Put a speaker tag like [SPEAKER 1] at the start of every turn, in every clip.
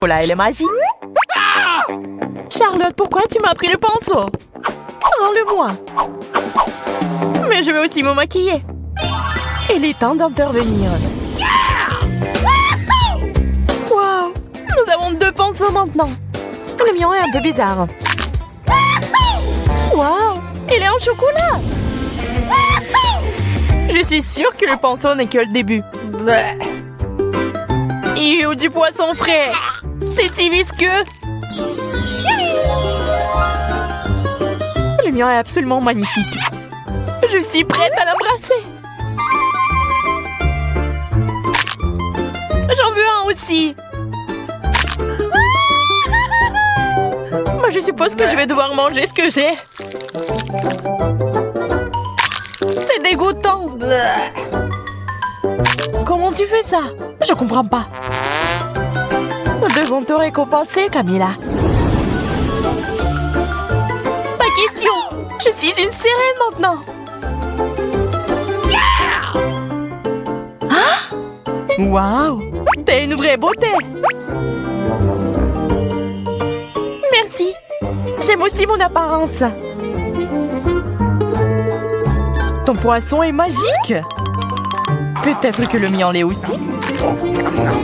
[SPEAKER 1] Voilà, elle est magique. Charlotte, pourquoi tu m'as pris le pinceau? Rends-le-moi. Mais je vais aussi me maquiller. Il est temps d'intervenir. Wow, nous avons 2 pinceaux maintenant. Le mien est un peu bizarre. Wow, il est en chocolat. Je suis sûre que le pinceau n'est que le début. Ew, du poisson frais. C'est si visqueux. Le mien est absolument magnifique. Je suis prête à l'embrasser. J'en veux un aussi. Je suppose que je vais devoir manger ce que j'ai. C'est dégoûtant. Comment tu fais ça? Je comprends pas. Nous devons te récompenser, Camilla. Pas question. Je suis une sirène maintenant. Ah! Waouh! T'es une vraie beauté. Merci. J'aime aussi mon apparence. Ton poisson est magique. Peut-être que le mien l'est aussi.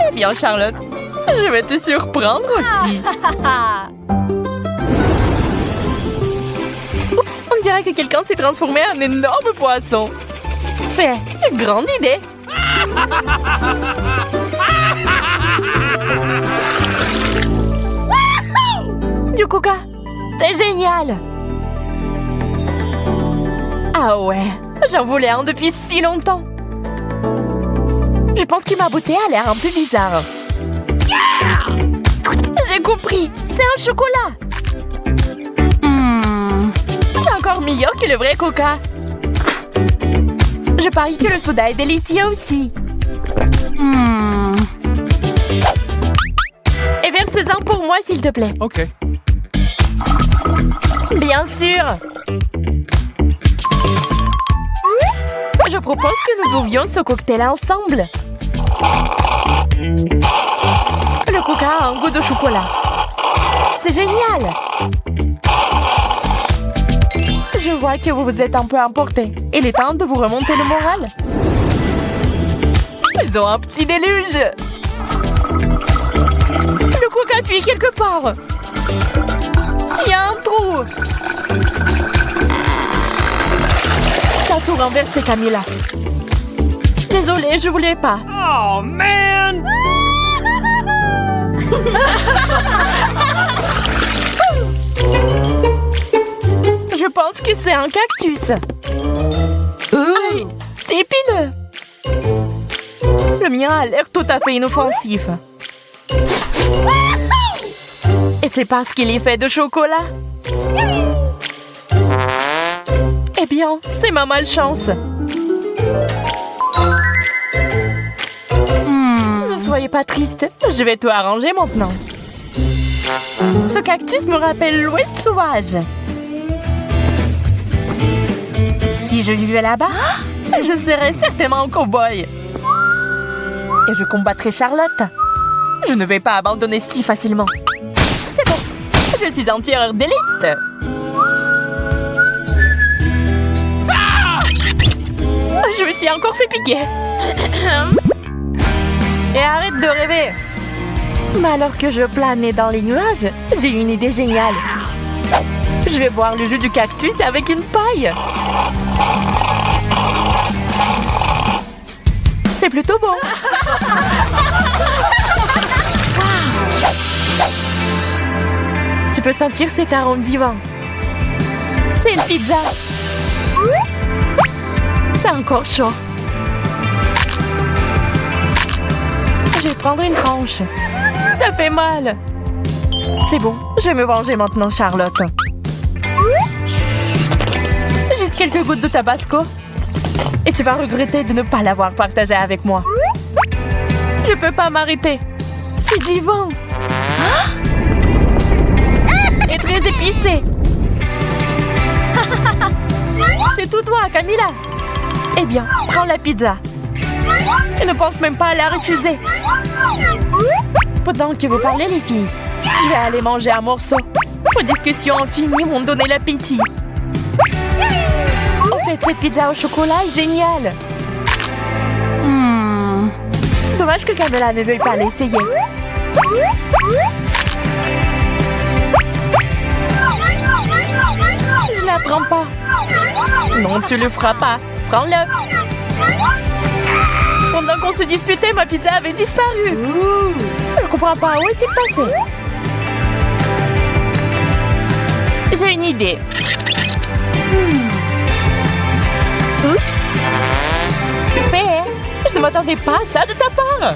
[SPEAKER 1] Eh bien, Charlotte, je vais te surprendre aussi. Oups, on dirait que quelqu'un s'est transformé en énorme poisson. Mais, grande idée. Du coca, c'est génial. Ah ouais, j'en voulais un depuis si longtemps. Je pense que ma beauté a l'air un peu bizarre. J'ai compris, c'est un chocolat. C'est encore meilleur que le vrai coca. Je parie que le soda est délicieux aussi. Et verse-en pour moi, s'il te plaît.
[SPEAKER 2] Ok.
[SPEAKER 1] Bien sûr. Je propose que nous buvions ce cocktail ensemble. Le coca a un goût de chocolat. C'est génial. Je vois que vous vous êtes un peu emporté. Il est temps de vous remonter le moral. Ils ont un petit déluge. Le coca fuit quelque part. Il y a un trou. T'as tout renversé, Camilla. Désolée, je voulais pas.
[SPEAKER 2] Oh, man!
[SPEAKER 1] Je pense que c'est un cactus. Aïe, c'est épineux. Le mien a l'air tout à fait inoffensif. Et c'est parce qu'il est fait de chocolat. Eh bien, c'est ma malchance. Ne soyez pas triste, je vais tout arranger maintenant. Ce cactus me rappelle l'Ouest sauvage. Si je vivais là-bas, je serais certainement un cow-boy. Et je combattrais Charlotte. Je ne vais pas abandonner si facilement. C'est bon, je suis un tireur d'élite. Je me suis encore fait piquer. Et arrête de rêver. Mais alors que je planais dans les nuages, j'ai une idée géniale. Je vais boire le jus du cactus avec une paille. C'est plutôt bon. Tu peux sentir cet arôme divin. C'est une pizza. C'est encore chaud. Je vais prendre une tranche. Ça fait mal. C'est bon, je vais me venger maintenant, Charlotte. Juste quelques gouttes de tabasco. Et tu vas regretter de ne pas l'avoir partagé avec moi. Je peux pas m'arrêter. C'est divin. Et très épicé. C'est tout toi, Camilla. Eh bien, prends la pizza. Et ne pense même pas à la refuser. Pendant que vous parlez, les filles, je vais aller manger un morceau. Vos discussions infinies m'ont donné l'appétit. En fait, cette pizza au chocolat est géniale. Dommage que Camilla ne veuille pas l'essayer. Je la prends pas. Non, tu le feras pas. Prends-le. Pendant qu'on se disputait, ma pizza avait disparu. Je comprends pas. Où est-elle passée? J'ai une idée. Oups. Mais je ne m'attendais pas à ça de ta part.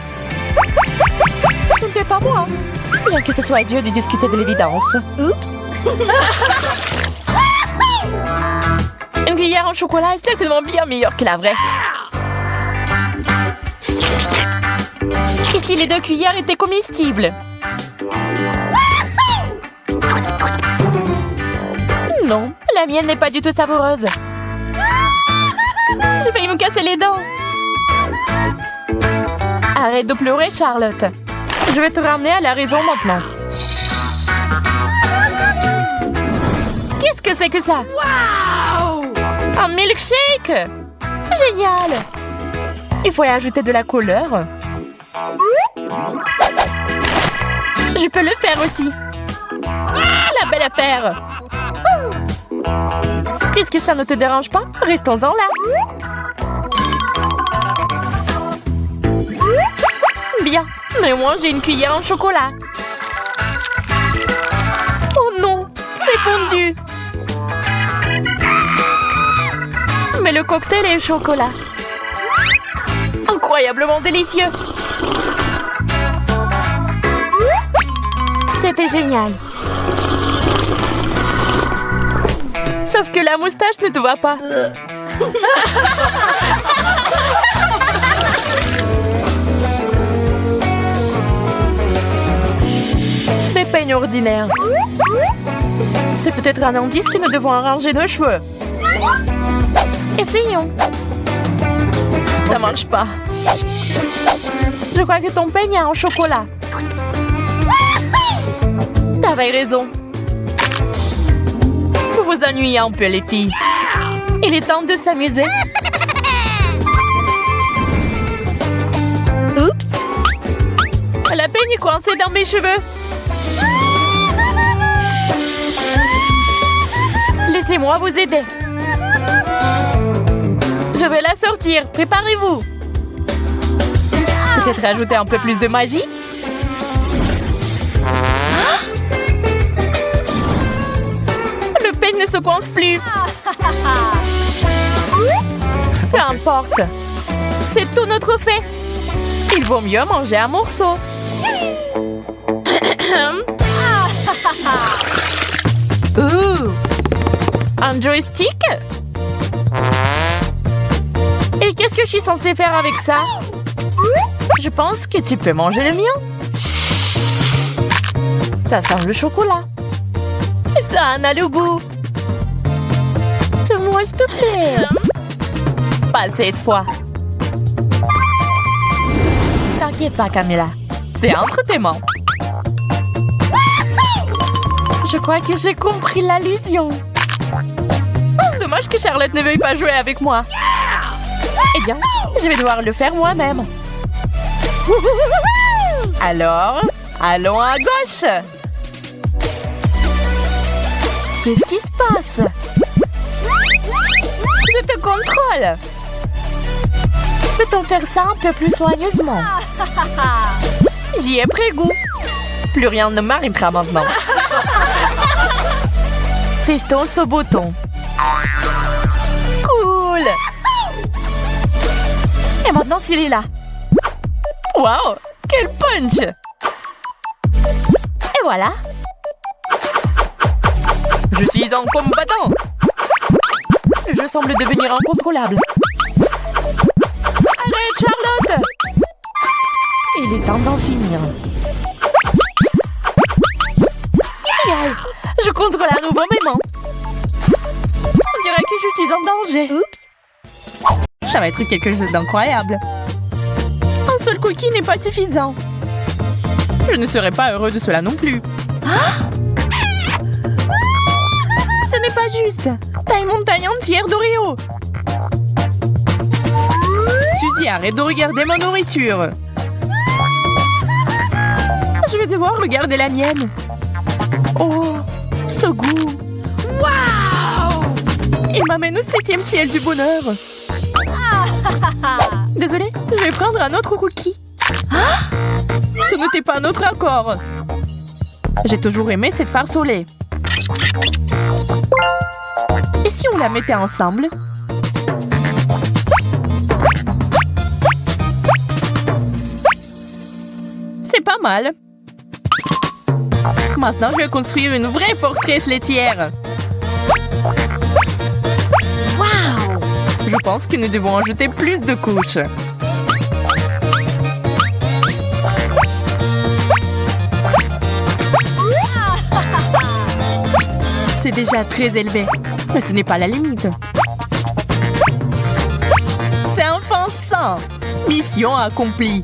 [SPEAKER 1] Ce n'était pas moi. Bien que ce soit à Dieu de discuter de l'évidence. Oups. Une cuillère en chocolat est certainement bien meilleure que la vraie. Et si les 2 cuillères étaient comestibles? Non, la mienne n'est pas du tout savoureuse. J'ai failli me casser les dents. Arrête de pleurer, Charlotte. Je vais te ramener à la raison maintenant. Qu'est-ce que c'est que ça?
[SPEAKER 2] Wow!
[SPEAKER 1] Un milkshake! Génial! Il faut y ajouter de la couleur. Je peux le faire aussi. La belle affaire! Puisque ça ne te dérange pas, restons-en là. Bien, mais moi j'ai une cuillère en chocolat. Oh non, c'est fondu. Mais le cocktail est au chocolat. Incroyablement délicieux. C'était génial. Sauf que la moustache ne te va pas. Des peignes ordinaires. C'est peut-être un indice que nous devons arranger nos cheveux. Essayons. Ça marche pas. Je crois que ton peigne est en chocolat. T'avais raison. Vous vous ennuyez un peu, les filles. Il est temps de s'amuser. Oups! La peigne est coincée dans mes cheveux. Laissez-moi vous aider. Je vais la sortir. Préparez-vous. Peut-être ajouter un peu plus de magie? Le peigne ne se coince plus. Peu importe. C'est tout notre fait. Il vaut mieux manger un morceau. Un joystick? Et qu'est-ce que je suis censée faire avec ça? Je pense que tu peux manger le mien. Ça sent le chocolat. Et ça en a le goût. Moi, s'il te plaît. Pas cette fois. T'inquiète pas, Camilla. C'est entre tes mains. Je crois que j'ai compris l'allusion. Dommage que Charlotte ne veuille pas jouer avec moi. Eh bien, je vais devoir le faire moi-même. Alors, allons à gauche. Qu'est-ce qui se passe? Je te contrôle. Peut-on faire ça un peu plus soigneusement? J'y ai pris goût. Plus rien ne m'arrêtera maintenant. Testons ce bouton. Cool. Et maintenant, s'il est là. Wow, quel punch. Et voilà. Je suis un combattant. Je semble devenir incontrôlable. Arrête, Charlotte! Il est temps d'en finir. Aïe, je contrôle à nouveau mes mains. On dirait que je suis en danger. Oups! Ça va être quelque chose d'incroyable. Un seul cookie n'est pas suffisant. Je ne serais pas heureux de cela non plus. Ce n'est pas juste. T'as une montagne entière d'Oreo. Suzy, arrête de regarder ma nourriture. Je vais devoir regarder la mienne. Oh, ce goût. Waouh! Il m'amène au 7e ciel du bonheur. Désolée, je vais prendre un autre cookie. Ce n'était pas notre accord. J'ai toujours aimé cette farce au lait. Et si on la mettait ensemble? C'est pas mal. Maintenant, je vais construire une vraie forteresse laitière. Waouh! Je pense que nous devons ajouter plus de couches. C'est déjà très élevé, mais ce n'est pas la limite. C'est offensant. Mission accomplie.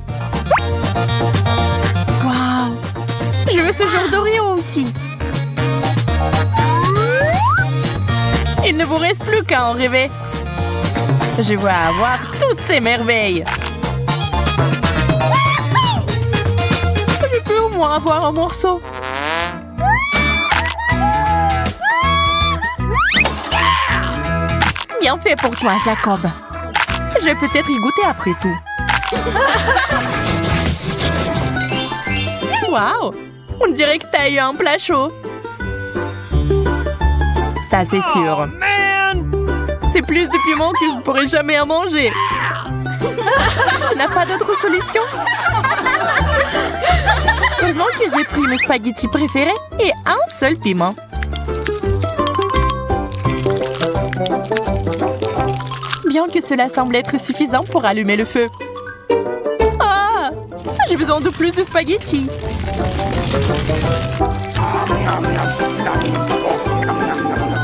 [SPEAKER 1] Waouh! Je veux ce genre d'Oreo aussi. Il ne vous reste plus qu'à en rêver. Je veux avoir toutes ces merveilles. Je peux au moins avoir un morceau. Bien fait pour toi, Jacob. Je vais peut-être y goûter après tout. Waouh! On dirait que t'as eu un plat chaud. Ça, c'est sûr. C'est plus de piment que je ne pourrai jamais en manger. Tu n'as pas d'autre solution? Heureusement que j'ai pris mes spaghettis préférés et un seul piment. Bien que cela semble être suffisant pour allumer le feu. Ah! J'ai besoin de plus de spaghettis.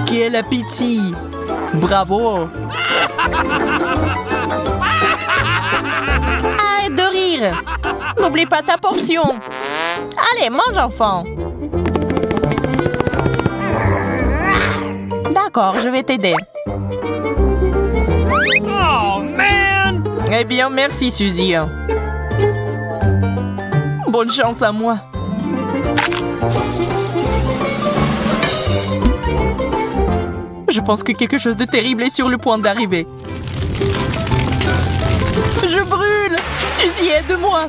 [SPEAKER 1] Quel appétit! Bravo! Arrête de rire! N'oublie pas ta portion! Allez, mange, enfant! D'accord, je vais t'aider.
[SPEAKER 2] Oh, man!
[SPEAKER 1] Eh bien, merci, Suzy. Bonne chance à moi. Je pense que quelque chose de terrible est sur le point d'arriver. Je brûle! Suzy, aide-moi!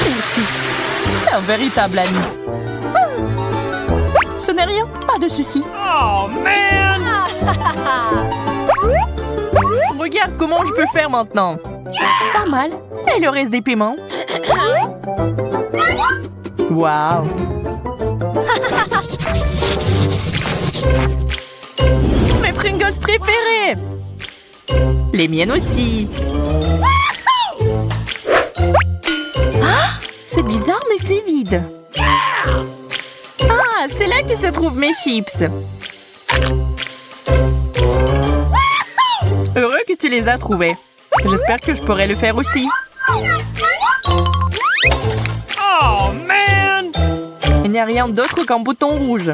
[SPEAKER 1] Merci. Un véritable ami. Ce n'est rien, pas de souci.
[SPEAKER 2] Oh, man!
[SPEAKER 1] Regarde comment je peux faire maintenant. Pas mal. Et le reste des piments. Waouh! Mes Pringles préférés! Les miennes aussi. Ah, c'est bizarre, mais c'est vide. Ah, c'est là que se trouvent mes chips. Heureux que tu les as trouvés. J'espère que je pourrai le faire aussi.
[SPEAKER 2] Oh, man!
[SPEAKER 1] Il n'y a rien d'autre qu'un bouton rouge.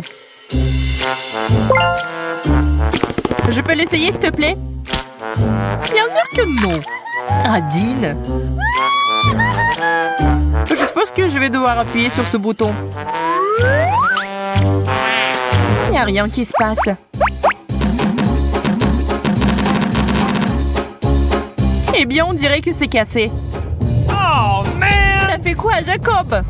[SPEAKER 1] Je peux l'essayer, s'il te plaît? Bien sûr que non. Adine. Je suppose que je vais devoir appuyer sur ce bouton. Il n'y a rien qui se passe. Eh bien, on dirait que c'est cassé.
[SPEAKER 2] Oh, man!
[SPEAKER 1] Ça fait quoi, Jacob?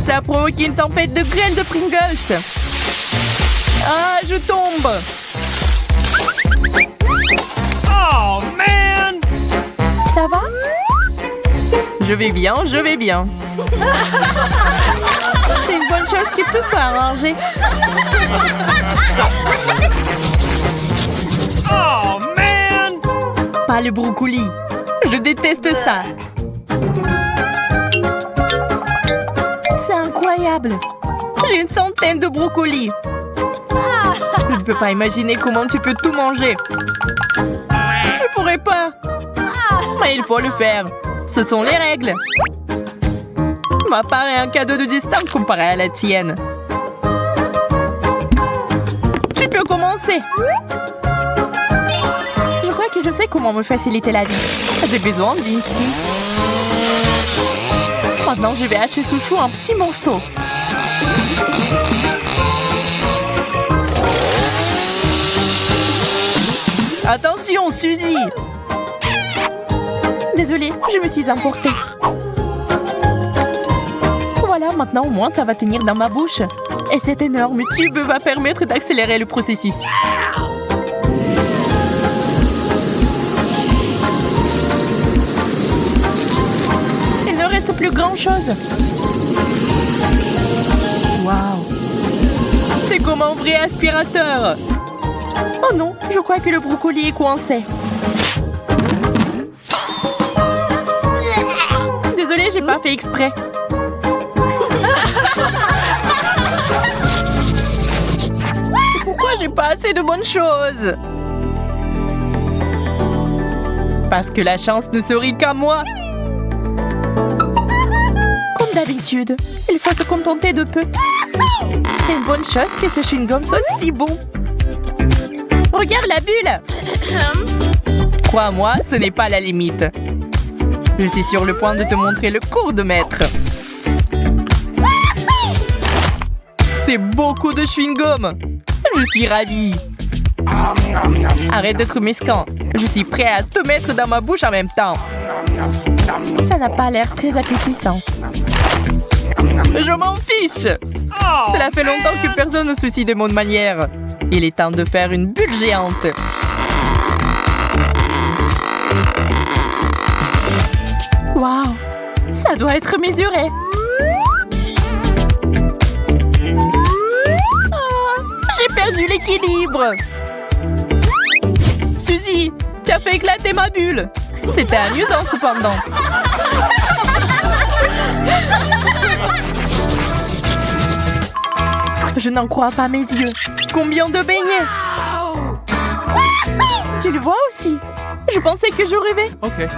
[SPEAKER 1] Ça a provoqué une tempête de graines de Pringles. Ah, je tombe.
[SPEAKER 2] Oh, man!
[SPEAKER 1] Ça va? Je vais bien, je vais bien. C'est une bonne chose que tout soit arrangé.
[SPEAKER 2] Oh, man!
[SPEAKER 1] Pas le brocoli. Je déteste ça. C'est incroyable. J'ai une centaine de brocolis. Je ne peux pas imaginer comment tu peux tout manger. Je pourrais pourrai pas. Mais il faut le faire. Ce sont les règles. Ma part est un cadeau de destin comparé à la tienne. Tu peux commencer. Je crois que je sais comment me faciliter la vie. J'ai besoin d'une scie. Maintenant, je vais hacher ce chou en petits morceaux. Attention, Suzy! Désolée, je me suis emportée. Voilà, maintenant au moins ça va tenir dans ma bouche. Et cet énorme tube va permettre d'accélérer le processus. Il ne reste plus grand-chose. Waouh! C'est comme un vrai aspirateur. Oh non, je crois que le brocoli est coincé. Désolée, j'ai pas fait exprès. Pourquoi j'ai pas assez de bonnes choses? Parce que la chance ne sourit qu'à moi. Comme d'habitude, il faut se contenter de peu. C'est une bonne chose que ce chewing-gum soit si bon. Regarde la bulle! Crois-moi, ce n'est pas la limite. Je suis sur le point de te montrer le cours de maître. C'est beaucoup de chewing-gum. Je suis ravie. Arrête d'être mesquin. Je suis prêt à te mettre dans ma bouche en même temps. Ça n'a pas l'air très appétissant. Je m'en fiche. Cela fait longtemps que personne ne se soucie de mon manière. Il est temps de faire une bulle géante. Waouh, ça doit être mesuré. Oh, j'ai perdu l'équilibre. Suzy, tu as fait éclater ma bulle. C'était amusant cependant. Je n'en crois pas mes yeux. Combien de beignets? Tu le vois aussi? Je pensais que je rêvais.
[SPEAKER 2] OK.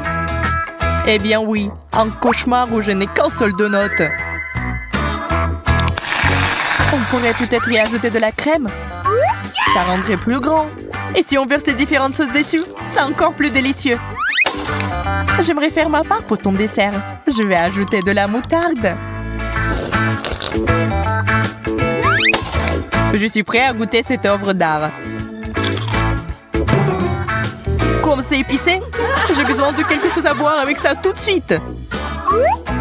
[SPEAKER 1] Eh bien oui, un cauchemar où je n'ai qu'un seul donut. On pourrait peut-être y ajouter de la crème. Ça rendrait plus grand. Et si on versait différentes sauces dessus, c'est encore plus délicieux. J'aimerais faire ma part pour ton dessert. Je vais ajouter de la moutarde. Je suis prêt à goûter cette œuvre d'art. Comme c'est épicé, j'ai besoin de quelque chose à boire avec ça tout de suite.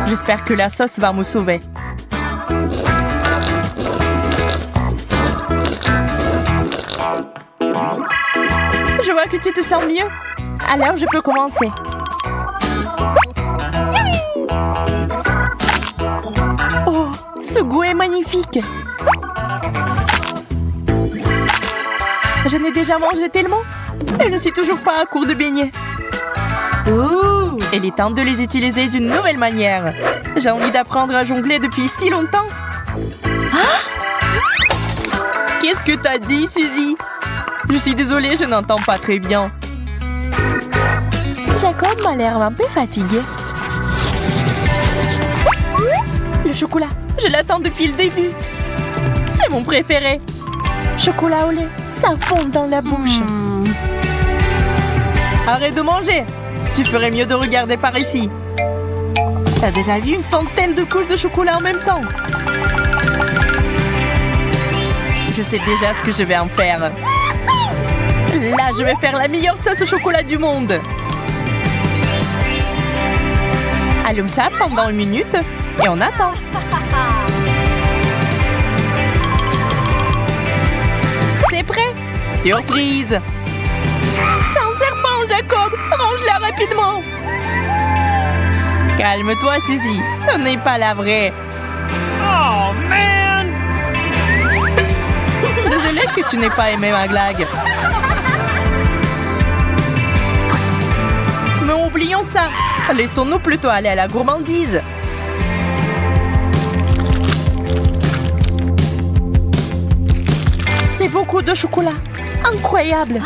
[SPEAKER 1] J'espère que la sauce va me sauver. Je vois que tu te sens mieux. Alors, je peux commencer. Oh, ce goût est magnifique. Je n'ai déjà mangé tellement. Et je ne suis toujours pas à court de beignets. Ouh, il est temps de les utiliser d'une nouvelle manière. J'ai envie d'apprendre à jongler depuis si longtemps. Qu'est-ce que t'as dit, Suzy? Je suis désolée, je n'entends pas très bien. Jacob m'a l'air un peu fatigué. Le chocolat, je l'attends depuis le début. C'est mon préféré. Chocolat au lait, ça fond dans la bouche. Arrête de manger. Tu ferais mieux de regarder par ici. T'as déjà vu une centaine de couches de chocolat en même temps? Je sais déjà ce que je vais en faire. Là, je vais faire la meilleure sauce au chocolat du monde. Allume ça pendant 1 minute et on attend. C'est prêt? Surprise! C'est un serpent, Jacob! Range-la rapidement! Calme-toi, Suzy. Ce n'est pas la vraie.
[SPEAKER 2] Oh, man!
[SPEAKER 1] Désolée que tu n'aies pas aimé ma blague. Mais oublions ça. Laissons-nous plutôt aller à la gourmandise. C'est beaucoup de chocolat. Incroyable.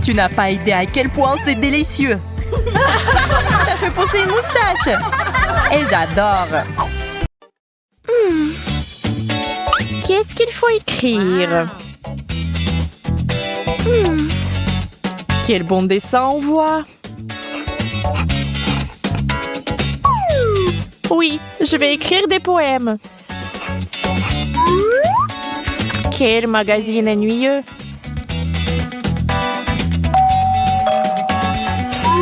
[SPEAKER 1] Tu n'as pas idée à quel point c'est délicieux. Ça fait pousser une moustache. Et j'adore. Qu'est-ce qu'il faut écrire? Quel bon dessin on voit. Oui, je vais écrire des poèmes. Quel magazine ennuyeux.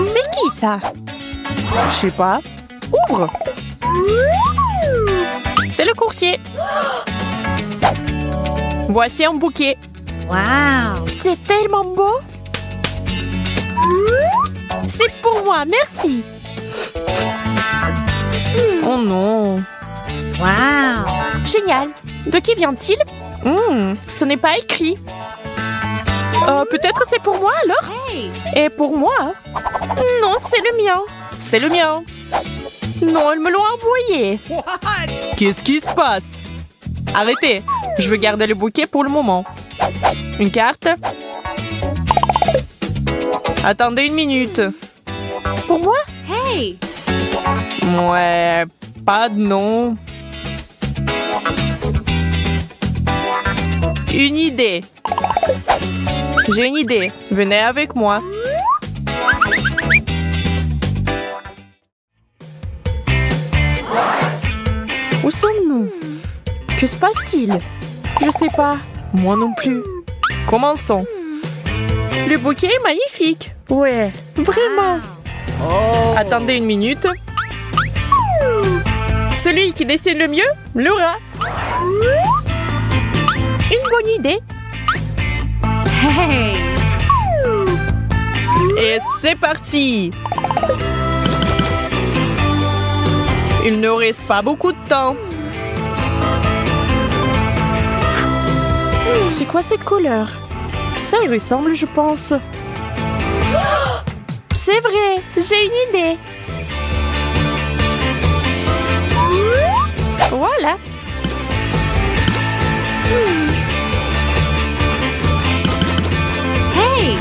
[SPEAKER 1] C'est qui ça? Je sais pas. Ouvre. C'est le courtier. Voici un bouquet.
[SPEAKER 3] Wow!
[SPEAKER 1] C'est tellement beau. C'est pour moi, merci. Oh non.
[SPEAKER 3] Wow!
[SPEAKER 1] Génial. De qui vient-il? Ce n'est pas écrit. Peut-être c'est pour moi alors?
[SPEAKER 3] Hey!
[SPEAKER 1] Et pour moi? Non, c'est le mien. C'est le mien. Non, ils me l'ont envoyé. Qu'est-ce qui se passe? Arrêtez. Je veux garder le bouquet pour le moment. Une carte. Attendez une minute. Pour moi?
[SPEAKER 3] Hey!
[SPEAKER 1] Ouais, pas de nom. Une idée. J'ai une idée. Venez avec moi. Où sommes-nous? Que se passe-t-il? Je sais pas. Moi non plus. Commençons. Le bouquet est magnifique. Ouais, vraiment. Attendez une minute. Celui qui dessine le mieux l'aura. Une bonne idée.
[SPEAKER 3] Hey!
[SPEAKER 1] Et c'est parti. Il ne reste pas beaucoup de temps. C'est quoi cette couleur? Ça y ressemble, je pense. C'est vrai, j'ai une idée. Voilà.
[SPEAKER 3] Hey!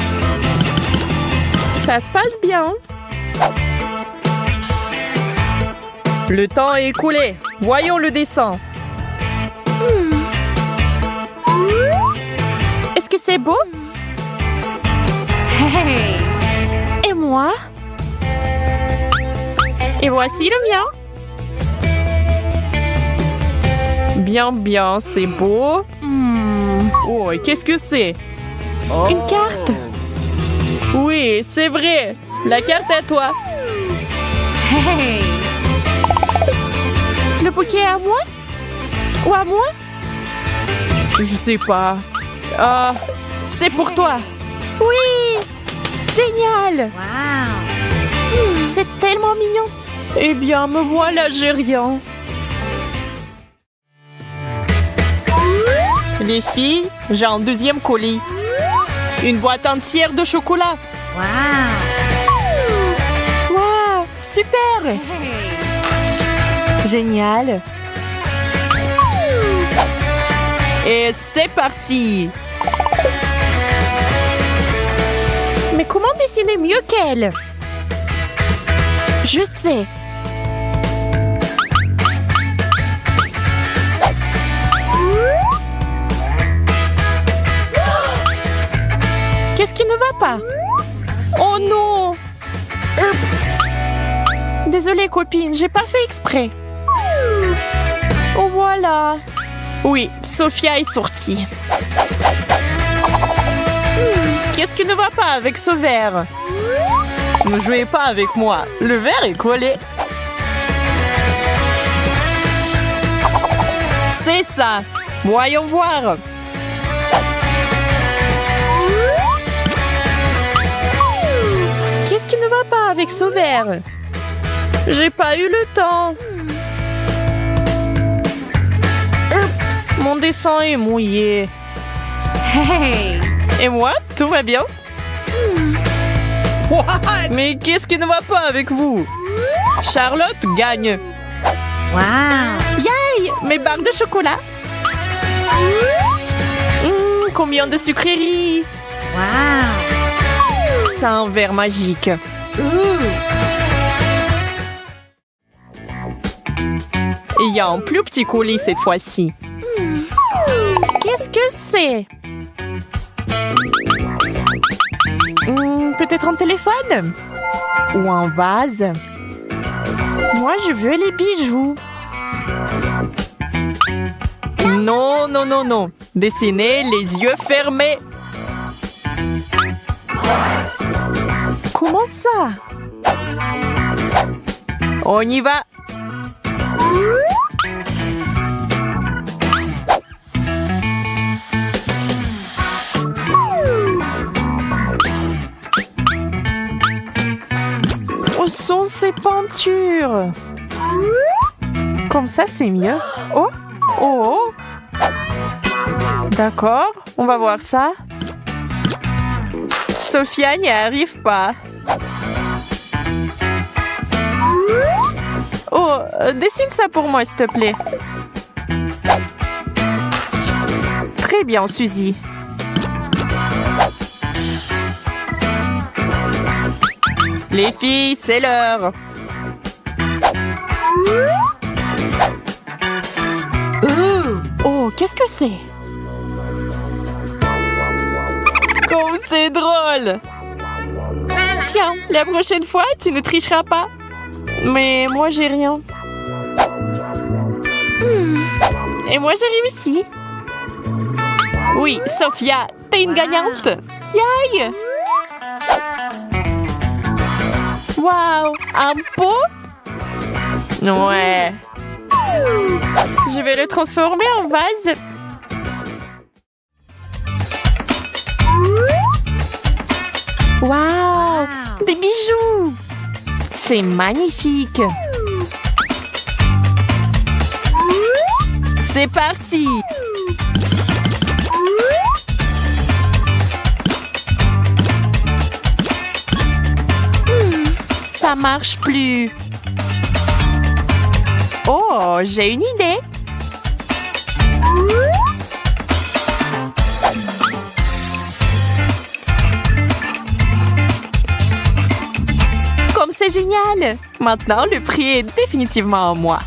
[SPEAKER 1] Ça se passe bien. Le temps est écoulé. Voyons le dessin. Est-ce que c'est beau?
[SPEAKER 3] Hey!
[SPEAKER 1] Et moi? Et voici le mien. Bien, bien, c'est beau. Oh, et qu'est-ce que c'est? Une carte? Oui, c'est vrai. La carte à toi.
[SPEAKER 3] Hey!
[SPEAKER 1] Le bouquet est à moi? Ou à moi? Je sais pas. Ah, c'est pour toi. Oui! Génial!
[SPEAKER 3] Wow!
[SPEAKER 1] C'est tellement mignon. Eh bien, me voilà, j'ai rien. Les filles, j'ai un deuxième colis. Une boîte entière de chocolat.
[SPEAKER 3] Wow!
[SPEAKER 1] Waouh, super!
[SPEAKER 3] Hey!
[SPEAKER 1] Génial. Et c'est parti. Mais comment dessiner mieux qu'elle? Je sais. Qu'est-ce qui ne va pas? Oh non! Oups! Désolée copine, j'ai pas fait exprès. Oh voilà. Oui, Sophia est sortie. Qu'est-ce qui ne va pas avec ce verre? Ne jouez pas avec moi. Le verre est collé. C'est ça. Voyons voir. Qu'est-ce qui ne va pas avec ce verre? J'ai pas eu le temps. Oups, mon dessin est mouillé.
[SPEAKER 3] Hey!
[SPEAKER 1] Et moi, tout va bien? Mais qu'est-ce qui ne va pas avec vous? Charlotte gagne.
[SPEAKER 3] Wow!
[SPEAKER 1] Yay! Mes barres de chocolat. Combien de sucreries.
[SPEAKER 3] Wow!
[SPEAKER 1] ça un verre magique. Il y a un plus petit colis cette fois-ci. Qu'est-ce que c'est? Peut-être un téléphone? Ou un vase? Moi, je veux les bijoux. Non, non, non, non. Dessinez les yeux fermés. Comment ça? On y va. Où sont ces peintures? Comme ça, c'est mieux. Oh, oh, oh. D'accord, on va voir ça. Sophia n'y arrive pas. Oh, dessine ça pour moi, s'il te plaît. Très bien, Suzy. Les filles, c'est l'heure. Oh, qu'est-ce que c'est? Comme c'est drôle! Tiens, la prochaine fois, tu ne tricheras pas. Mais moi, j'ai rien. Et moi, j'ai réussi. Oui, Sophia, t'es une gagnante. Yay! Waouh, un pot? Ouais. Je vais le transformer en vase. Waouh, des bijoux. C'est magnifique. C'est parti. Ça marche plus. Oh, j'ai une idée. Comme c'est génial. Maintenant, le prix est définitivement à moi.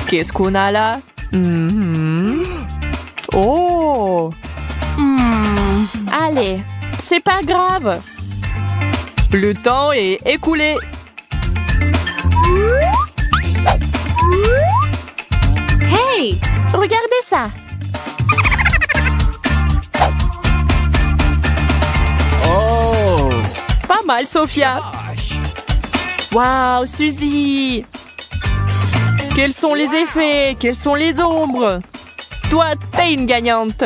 [SPEAKER 1] Qu'est-ce qu'on a là? Oh! Allez, c'est pas grave. Le temps est écoulé.
[SPEAKER 3] Hey!
[SPEAKER 1] Regardez ça.
[SPEAKER 2] Oh!
[SPEAKER 1] Pas mal, Sophia. Waouh, Suzy. Quels sont les effets? Quelles sont les ombres? Toi, t'es une gagnante.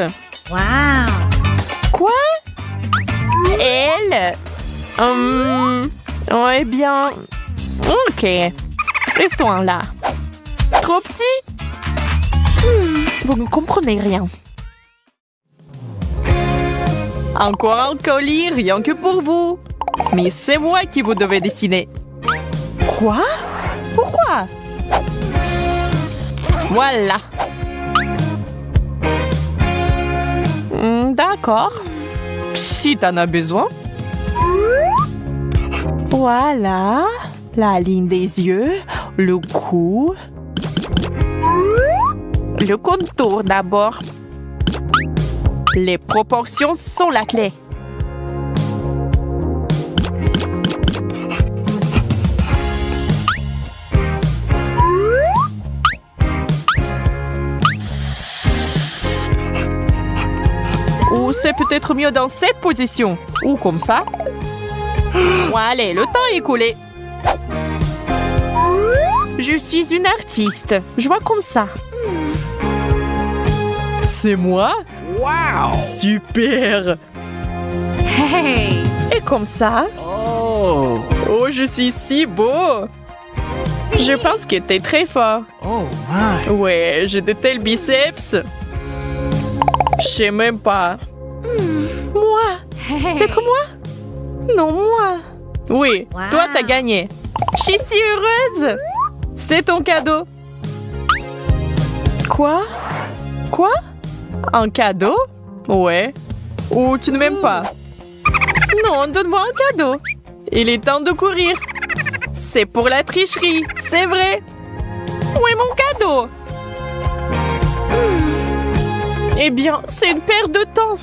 [SPEAKER 3] Wow!
[SPEAKER 1] Quoi? Elle? Ouais, bien. Ok. Restons là. Trop petit? Vous ne comprenez rien. Encore un colis, rien que pour vous. Mais c'est moi qui vous devez dessiner. Quoi? Pourquoi? Voilà. D'accord. Si t'en as besoin. Voilà. La ligne des yeux, le cou. Le contour d'abord. Les proportions sont la clé. Ou c'est peut-être mieux dans cette position. Ou comme ça. Allez, le temps est écoulé. Je suis une artiste. Je vois comme ça. C'est moi?
[SPEAKER 2] Wow!
[SPEAKER 1] Super!
[SPEAKER 3] Hey!
[SPEAKER 1] Et comme ça?
[SPEAKER 2] Oh!
[SPEAKER 1] Oh, je suis si beau! Je pense que t'es très fort.
[SPEAKER 2] Oh my!
[SPEAKER 1] Ouais, j'ai de tels biceps. Je sais même pas. Moi?
[SPEAKER 3] Hey!
[SPEAKER 1] Peut-être moi? Non, moi. Oui,
[SPEAKER 3] Wow.
[SPEAKER 1] toi, t'as gagné. Je suis si heureuse! C'est ton cadeau. Quoi? Quoi? Un cadeau? Ouais. Ou tu ne m'aimes pas? non, donne-moi un cadeau. Il est temps de courir. C'est pour la tricherie, c'est vrai. Où est mon cadeau? Eh bien, c'est une perte de temps.